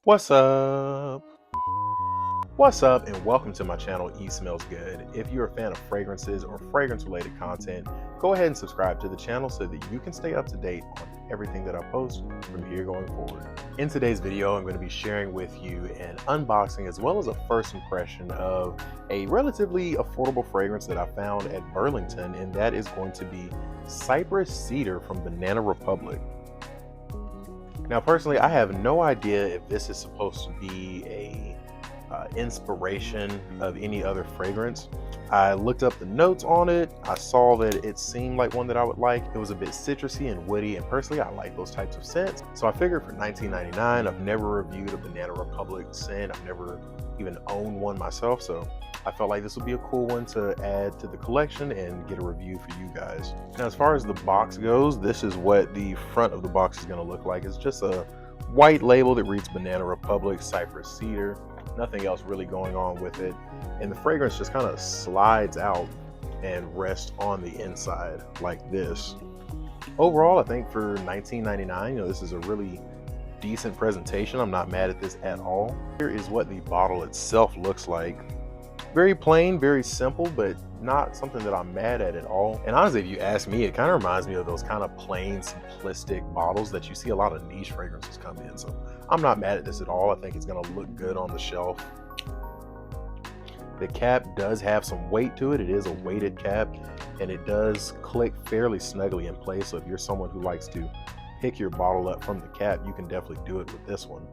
What's up? What's up, and welcome to my channel, E Smells Good. If you're a fan of fragrances or fragrance related content, go ahead and subscribe to the channel so that you can stay up to date on everything that I post from here going forward. In today's video, I'm going to be sharing with you an unboxing as well as a first impression of a relatively affordable fragrance that I found at Burlington, and that is going to be Cypress Cedar from Banana Republic. Now, personally, I have no idea if this is supposed to be a inspiration of any other fragrance. I looked up the notes on it. I saw that it seemed like one that I would like. It was a bit citrusy and woody, and personally, I like those types of scents. So I figured for $19.99, I've never reviewed a Banana Republic scent. I've never even owned one myself, so I felt like this would be a cool one to add to the collection and get a review for you guys. Now, as far as the box goes, this is what the front of the box is going to look like. It's just a white label that reads Banana Republic Cypress Cedar. Nothing else really going on with it. And the fragrance just kind of slides out and rests on the inside like this. Overall, I think for $19.99, this is a really decent presentation. I'm not mad at this at all. Here is what the bottle itself looks like. Very plain, very simple, but not something that I'm mad at all. And honestly, if you ask me, it kind of reminds me of those kind of plain, simplistic bottles that you see a lot of niche fragrances come in. So I'm not mad at this at all. I think it's going to look good on the shelf. The cap does have some weight to it. It is a weighted cap, and it does click fairly snugly in place. So if you're someone who likes to pick your bottle up from the cap, you can definitely do it with this one.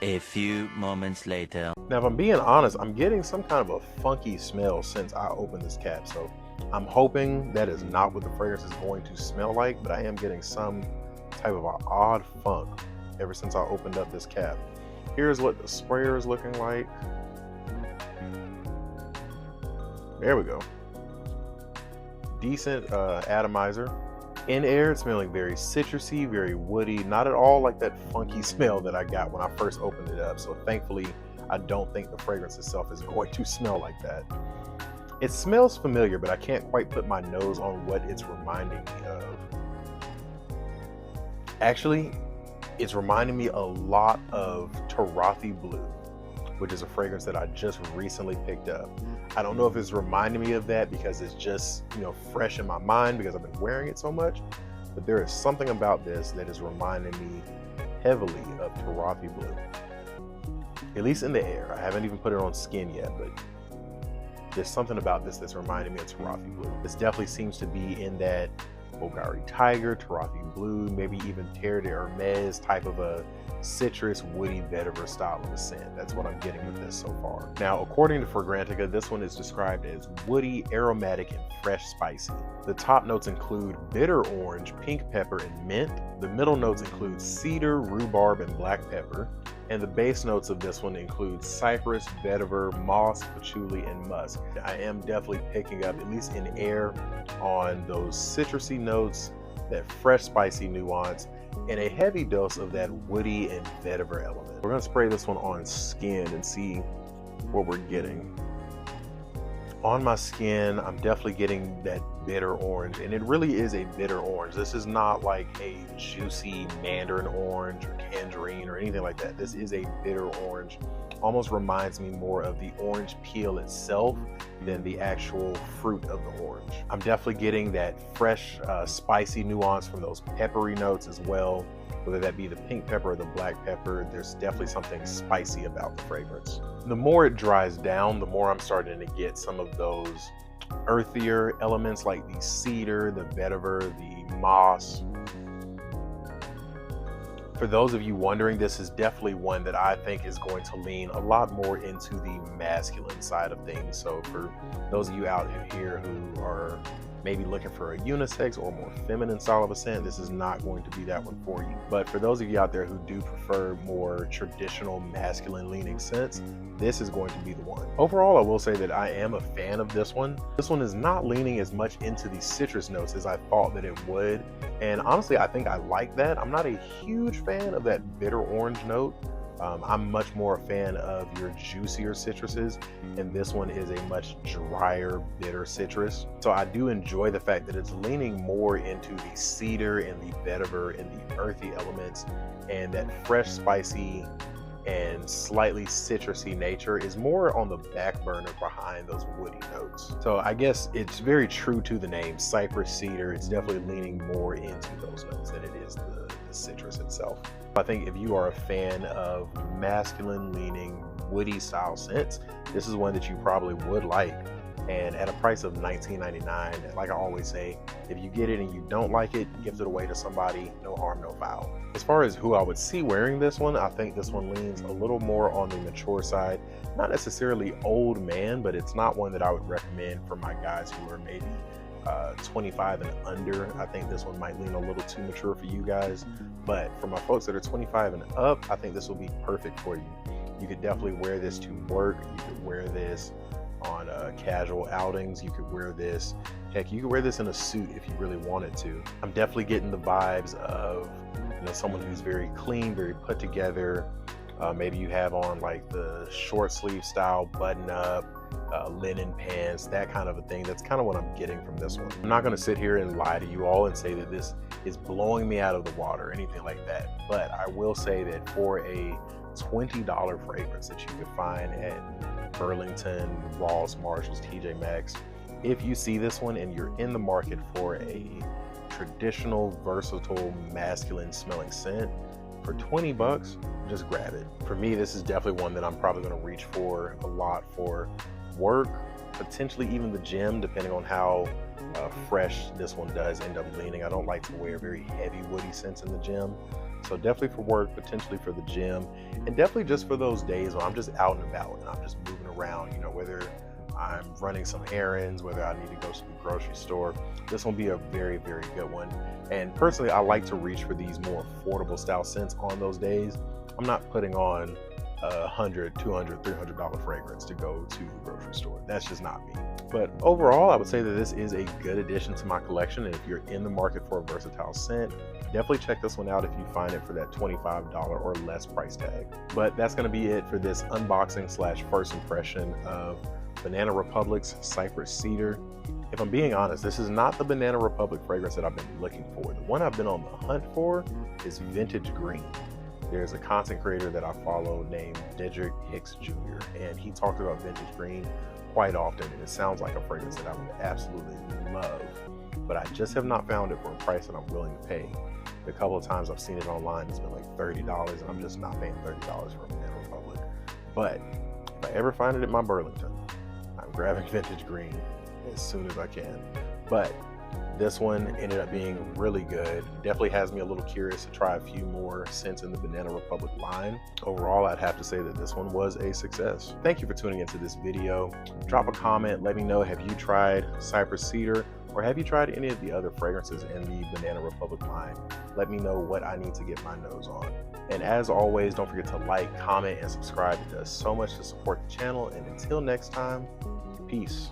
A few moments later. Now, if I'm being honest, I'm getting some kind of a funky smell since I opened this cap. So I'm hoping that is not what the fragrance is going to smell like, but I am getting some type of an odd funk ever since I opened up this cap. Here's what the sprayer is looking like. There we go. Decent atomizer. In air, it's smelling very citrusy, very woody, not at all like that funky smell that I got when I first opened it up. So thankfully, I don't think the fragrance itself is going to smell like that. It smells familiar, but I can't quite put my nose on what it's reminding me of. Actually, it's reminding me a lot of Tarafi Blue, which is a fragrance that I just recently picked up. I don't know if it's reminding me of that because it's just, fresh in my mind because I've been wearing it so much, but there is something about this that is reminding me heavily of Tarafi Blue. At least in the air. I haven't even put it on skin yet, but there's something about this that's reminding me of Tarafi Blue. This definitely seems to be in that Bulgari Tiger, Tarafi Blue, maybe even Terre de Hermes type of a citrus, woody vetiver style of a scent. That's what I'm getting with this so far. Now, according to Fragrantica, this one is described as woody, aromatic, and fresh spicy. The top notes include bitter orange, pink pepper, and mint. The middle notes include cedar, rhubarb, and black pepper. And the base notes of this one include cypress, vetiver, moss, patchouli, and musk. I am definitely picking up, at least in air, on those citrusy notes, that fresh spicy nuance, and a heavy dose of that woody and vetiver element. We're gonna spray this one on skin and see what we're getting. On my skin, I'm definitely getting that bitter orange, and it really is a bitter orange. This is not like a juicy mandarin orange or tangerine or anything like that. This is a bitter orange. Almost reminds me more of the orange peel itself than the actual fruit of the orange. I'm definitely getting that fresh, spicy nuance from those peppery notes as well. Whether that be the pink pepper or the black pepper, there's definitely something spicy about the fragrance. The more it dries down, the more I'm starting to get some of those earthier elements like the cedar, the vetiver, the moss. For those of you wondering, this is definitely one that I think is going to lean a lot more into the masculine side of things. So for those of you out here who are maybe looking for a unisex or more feminine style of a scent, this is not going to be that one for you. But for those of you out there who do prefer more traditional masculine leaning scents, this is going to be the one. Overall, I will say that I am a fan of this one. This one is not leaning as much into the citrus notes as I thought that it would. And honestly, I think I like that. I'm not a huge fan of that bitter orange note. I'm much more a fan of your juicier citruses, and this one is a much drier, bitter citrus. So I do enjoy the fact that it's leaning more into the cedar and the vetiver and the earthy elements, and that fresh, spicy, and slightly citrusy nature is more on the back burner behind those woody notes. So I guess it's very true to the name, Cypress Cedar. It's definitely leaning more into those notes than it is the citrus itself. I think if you are a fan of masculine leaning woody style scents, this is one that you probably would like. And at a price of $19.99, like I always say, if you get it and you don't like it, give it away to somebody, no harm, no foul. As far as who I would see wearing this one, I think this one leans a little more on the mature side. Not necessarily old man, but it's not one that I would recommend for my guys who are maybe 25 and under. I think this one might lean a little too mature for you guys. But for my folks that are 25 and up, I think this will be perfect for you. You could definitely wear this to work. You could wear this on casual outings. You could wear this, heck, you could wear this in a suit if you really wanted to. I'm definitely getting the vibes of, you know, someone who's very clean, very put together. Maybe you have on like the short sleeve style button up, linen pants, that kind of a thing. That's kind of what I'm getting from this one. I'm not going to sit here and lie to you all and say that this is blowing me out of the water or anything like that, but I will say that for a $20 fragrance that you could find at Burlington, Ross, Marshalls, TJ Maxx, if you see this one and you're in the market for a traditional, versatile, masculine smelling scent for 20 bucks, just grab it. For me, this is definitely one that I'm probably going to reach for a lot for work, potentially even the gym, depending on how fresh this one does end up leaning. I don't like to wear very heavy woody scents in the gym. So definitely for work, potentially for the gym, and definitely just for those days when I'm just out and about and I'm just moving around, you know, whether I'm running some errands, whether I need to go to the grocery store. This will be a very, very good one. And personally, I like to reach for these more affordable style scents on those days. I'm not putting on $100, $200, $300 fragrance to go to the grocery store. That's just not me. But overall, I would say that this is a good addition to my collection. And if you're in the market for a versatile scent, definitely check this one out if you find it for that $25 or less price tag. But that's going to be it for this unboxing / first impression of Banana Republic's Cypress Cedar. If I'm being honest, this is not the Banana Republic fragrance that I've been looking for. The one I've been on the hunt for is Vintage Green. There's a content creator that I follow named Dedrick Hicks Jr., and he talked about Vintage Green quite often, and it sounds like a fragrance that I would absolutely love, but I just have not found it for a price that I'm willing to pay. The couple of times I've seen it online, it's been like $30, and I'm just not paying $30 for a Banana Republic. But if I ever find it at my Burlington, I'm grabbing Vintage Green as soon as I can. But this one ended up being really good. Definitely has me a little curious to try a few more scents in the Banana Republic line. Overall, I'd have to say that this one was a success. Thank you for tuning into this video. Drop a comment, let me know, have you tried Cypress Cedar, or have you tried any of the other fragrances in the Banana Republic line? Let me know what I need to get my nose on. And as always, don't forget to like, comment, and subscribe. It does so much to support the channel. And until next time, peace.